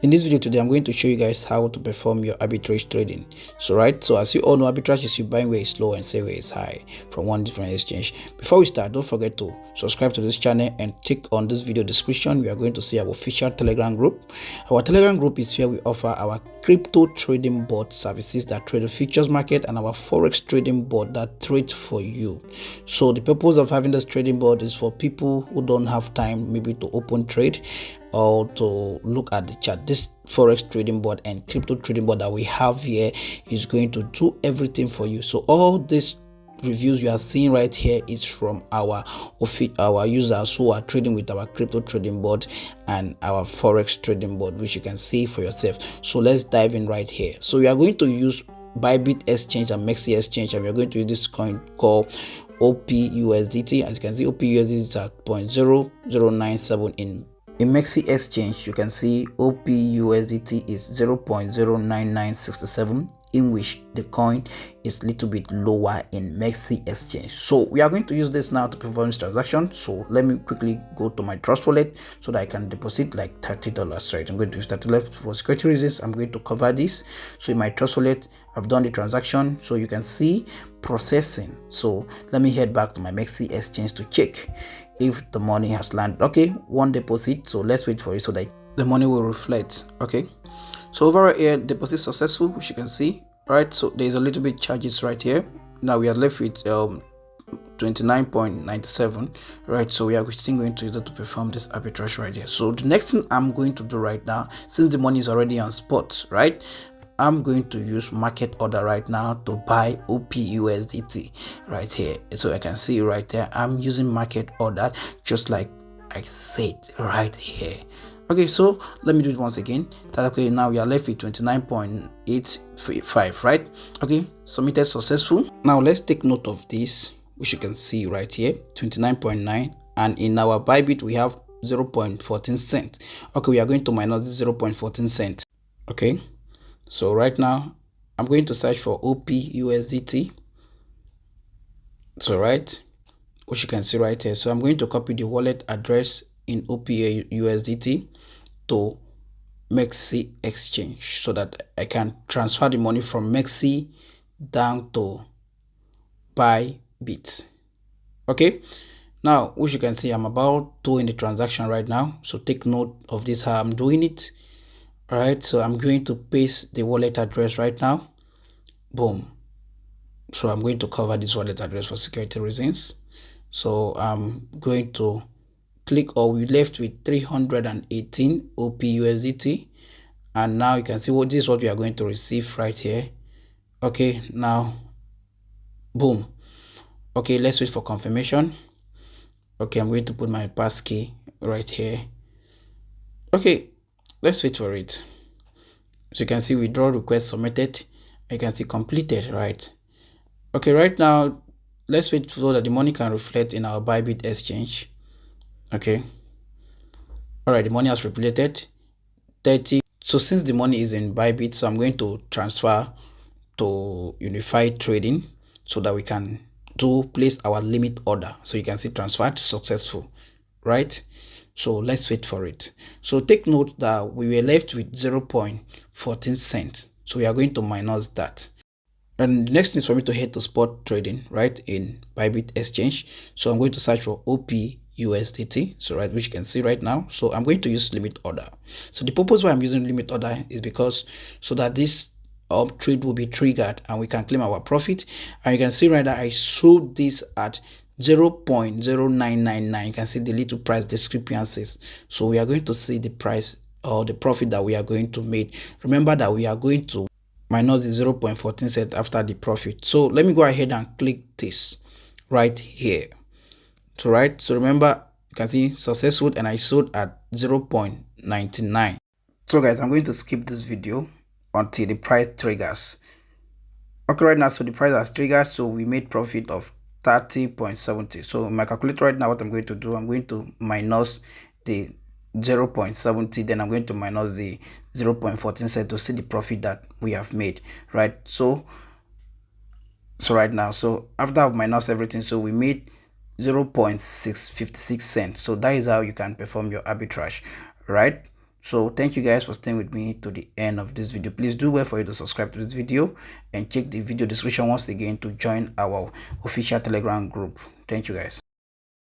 In this video today, I'm going to show you guys how to perform your arbitrage trading. So as you all know, arbitrage is you buying where it's low and sell where it's high from one different exchange. Before we start, don't forget to subscribe to this channel and check on this video description. We are going to see our official Telegram group. Our Telegram group is where we offer our crypto trading board services that trade the futures market and our forex trading board that trades for you. So the purpose of having this trading board is for people who don't have time maybe to open trade or to look at the chart. This forex trading board and crypto trading board that we have here is going to do everything for you. So all these reviews you are seeing right here is from our users who are trading with our crypto trading board and our forex trading board, which you can see for yourself. So let's dive in right here. So we are going to use Bybit exchange and MEXC exchange, and we are going to use this coin called USDT. As you can see, USDT is at 0.0097 in MEXC exchange. You can see USDT is 0.09967, in which the coin is a little bit lower in MEXC exchange. So we are going to use this now to perform this transaction. So let me quickly go to my trust wallet so that I can deposit like $30, right? I'm going to use $30 for security reasons. I'm going to cover this. So in my trust wallet, I've done the transaction. So you can see processing. So let me head back to my MEXC exchange to check if the money has landed. Okay, one deposit. So let's wait for it so that the money will reflect. Okay, so over here, deposit successful, which you can see, right? So there's a little bit charges right here. Now we are left with 29.97, right? So we are still going to use it to perform this arbitrage right here. So the next thing I'm going to do right now, since the money is already on spot, right, I'm going to use market order right now to buy USDT right here. So I can see right there, I'm using market order just like I said right here. Okay, so let me do it once again. Okay, now we are left with 29.85, right? Okay, submitted successful. Now let's take note of this, which you can see right here, 29.9, and in our Bybit we have 0.14 cents. Okay, we are going to minus 0.14 cents. Okay, so right now I'm going to search for USDT. So right, which you can see right here. So I'm going to copy the wallet address in USDT to MEXC exchange so that I can transfer the money from MEXC down to Bybit. Okay, now which you can see I'm about doing the transaction right now. So take note of this, how I'm doing it. All right, so I'm going to paste the wallet address right now. Boom. So I'm going to cover this wallet address for security reasons. So I'm going to click, or we left with 318 USDT, and now you can see what this is what we are going to receive right here. Okay, now boom. Okay, let's wait for confirmation. Okay, I'm going to put my passkey right here. Okay, let's wait for it. So you can see withdrawal request submitted. You can see completed, right? Okay, right now let's wait so that the money can reflect in our Bybit exchange. Okay, all right, the money has reflected 30. So since the money is in Bybit, so I'm going to transfer to Unified Trading so that we can place our limit order. So you can see transferred successful, right? So let's wait for it. So take note that we were left with 0.14 cents. So we are going to minus that. And the next thing is for me to head to spot trading, right, in Bybit exchange. So I'm going to search for USDT, so right, which you can see right now. So I'm going to use limit order. So the purpose why I'm using limit order is because so that this trade will be triggered and we can claim our profit. And you can see right now I sold this at 0.0999. You can see the little price discrepancies. So we are going to see the price or the profit that we are going to make. Remember that we are going to minus the 0.14 cent after the profit. So let me go ahead and click this right here. So right, so remember, you can see successful, and I sold at 0.99. So guys, I'm going to skip this video until the price triggers. Okay, right now, so the price has triggered, so we made profit of 30.70. So in my calculator right now, what I'm going to do, I'm going to minus the 0.70, then I'm going to minus the 0.14 cent to see the profit that we have made, right? So right now, so after I've minus everything, so we made 0.656 cents. So that is how you can perform your arbitrage, right? So thank you guys for staying with me to the end of this video. Please do well for you to subscribe to this video and check the video description once again to join our official Telegram group. Thank you guys.